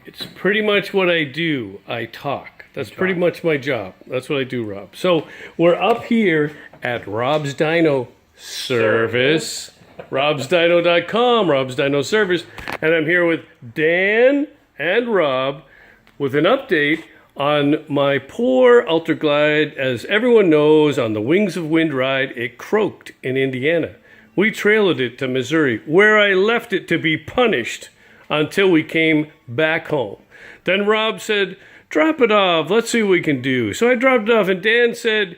It's pretty much what I do. I talk. That's pretty much my job. That's what I do, Rob. So we're up here at Rob's Dino Service. Rob'sDino.com, Rob's Dino Service. And I'm here with Dan and Rob with an update on my poor Ultraglide. As everyone knows, on the Wings of Wind ride, it croaked in Indiana. We trailed it to Missouri, where I left it to be punished until we came back home. Then Rob said, drop it off, let's see what we can do. So I dropped it off, and Dan said,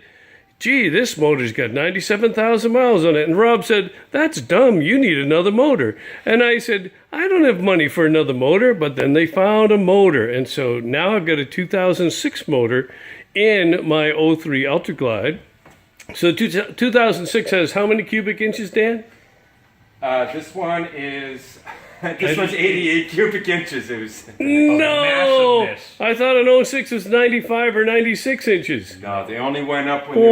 gee, this motor's got 97,000 miles on it. And Rob said, that's dumb, you need another motor. And I said, I don't have money for another motor, but then they found a motor. And so now I've got a 2006 motor in my 03 Ultraglide. So 2006 has how many cubic inches, Dan? This one is... This one's 88 cubic inches. It was no, I thought an 06 was 95 or 96 inches. No, they only went up when they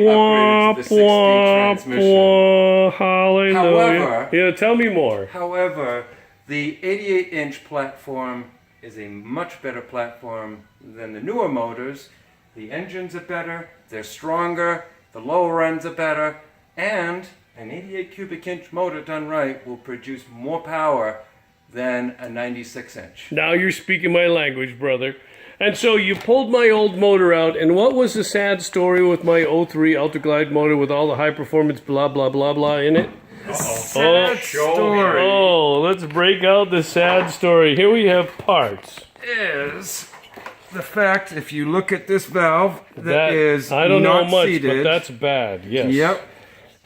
upgraded to the 6-speed transmission. Hallelujah. However, yeah, tell me more. However, the 88-inch platform is a much better platform than the newer motors. The engines are better, they're stronger, the lower ends are better, and an 88 cubic inch motor done right will produce more power than a 96 inch. Now you're speaking my language, brother. And so you pulled my old motor out, and what was the sad story with my 03 Ultraglide motor with all the high performance blah blah blah blah in it? Sad story. Oh, let's break out the sad story. Here we have parts. Is the fact, if you look at this valve, that is I don't not know much, seated. but that's bad. Yes. Yep.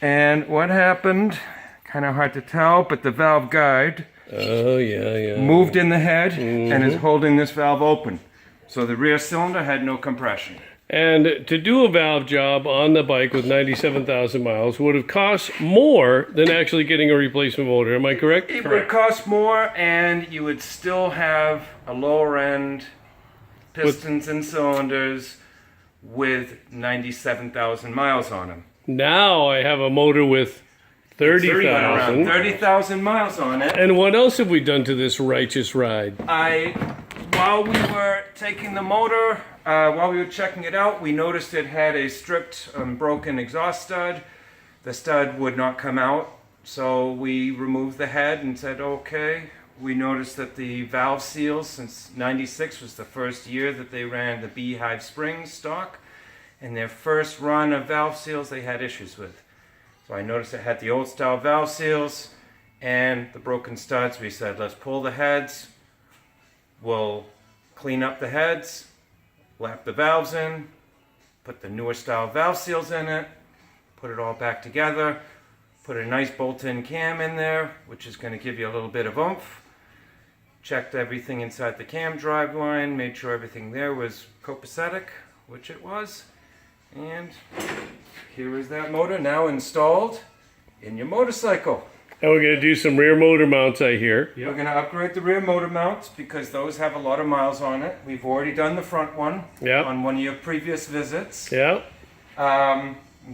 And what happened, kind of hard to tell, but the valve guide moved in the head and is holding this valve open. So the rear cylinder had no compression. And to do a valve job on the bike with 97,000 miles would have cost more than actually getting a replacement motor. Am I correct? It would cost more, and you would still have a lower end pistons and cylinders with 97,000 miles on them. Now I have a motor with 30,000. 30,000 miles on it. And what else have we done to this righteous ride? While we were taking the motor, while we were checking it out, we noticed it had a stripped, broken exhaust stud. The stud would not come out, so we removed the head and said, okay. We noticed that the valve seals, since 96 was the first year that they ran the Beehive Springs stock, in their first run of valve seals they had issues with. So I noticed it had the old style valve seals and the broken studs. We said, let's pull the heads, we'll clean up the heads, lap the valves in, put the newer style valve seals in it, put it all back together, put a nice bolt-in cam in there, which is going to give you a little bit of oomph. Checked everything inside the cam drive line, made sure everything there was copacetic, which it was. And here is that motor now installed in your motorcycle. And we're going to do some rear motor mounts, I hear. Yep. We're going to upgrade the rear motor mounts because those have a lot of miles on it. We've already done the front one on one of your previous visits. Yeah.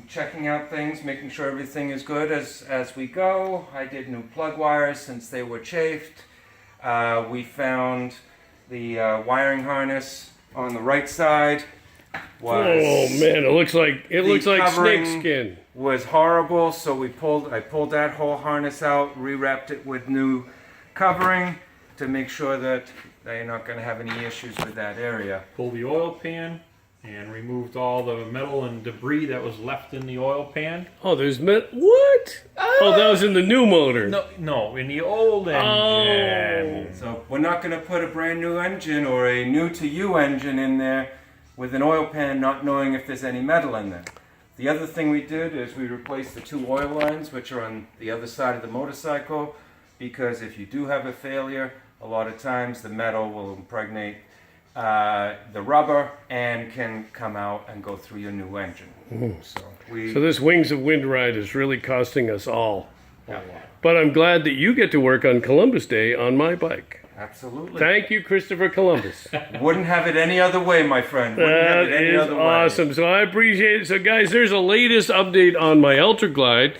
Checking out things, making sure everything is good as we go. I did new plug wires since they were chafed. We found the wiring harness on the right side. Oh man, it looks like snake skin. Was horrible, so I pulled that whole harness out, rewrapped it with new covering to make sure that you're not going to have any issues with that area. Pulled the oil pan and removed all the metal and debris that was left in the oil pan. Oh, there's what? Oh, that was in the new motor. No, in the old engine. Oh. So we're not going to put a brand new engine or a new to you engine in there with an oil pan, not knowing if there's any metal in there. The other thing we did is we replaced the two oil lines, which are on the other side of the motorcycle, because if you do have a failure, a lot of times the metal will impregnate the rubber and can come out and go through your new engine. So this Wings of Wind ride is really costing us all. Yeah. But I'm glad that you get to work on Columbus Day on my bike. Absolutely. Thank you, Christopher Columbus. Wouldn't have it any other way, my friend. Wouldn't have it any other way. Awesome. So I appreciate it. So guys, there's a latest update on my Ultraglide.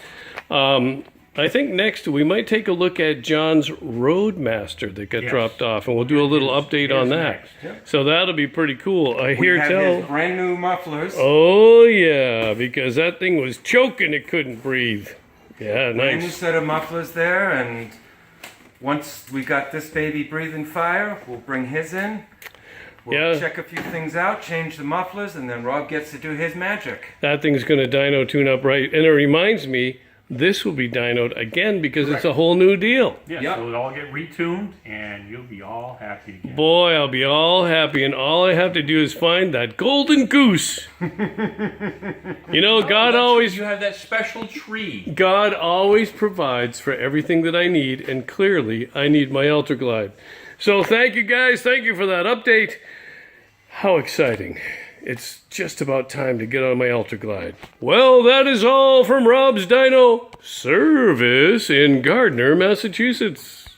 I think next we might take a look at John's Roadmaster that got Yes. dropped off, and we'll do a little update on that. Next. So that'll be pretty cool. I We hear have tell. his brand new mufflers. Oh yeah, because that thing was choking; it couldn't breathe. Yeah, Brand new nice. set of mufflers there, and once we got this baby breathing fire, we'll bring his in. We'll Yeah. check a few things out, change the mufflers, and then Rob gets to do his magic. That thing's going to dyno tune up right, and it reminds me, this will be dynoed again because it's a whole new deal. Yeah, Yep. so it'll all get retuned, and you'll be all happy again. Boy, I'll be all happy, and all I have to do is find that golden goose. You know, God always You have that special tree. God always provides for everything that I need, and clearly I need my Ultraglide. So thank you guys, thank you for that update. How exciting. It's just about time to get on my Ultraglide. Well, that is all from Rob's Dyno Service in Gardner, Massachusetts.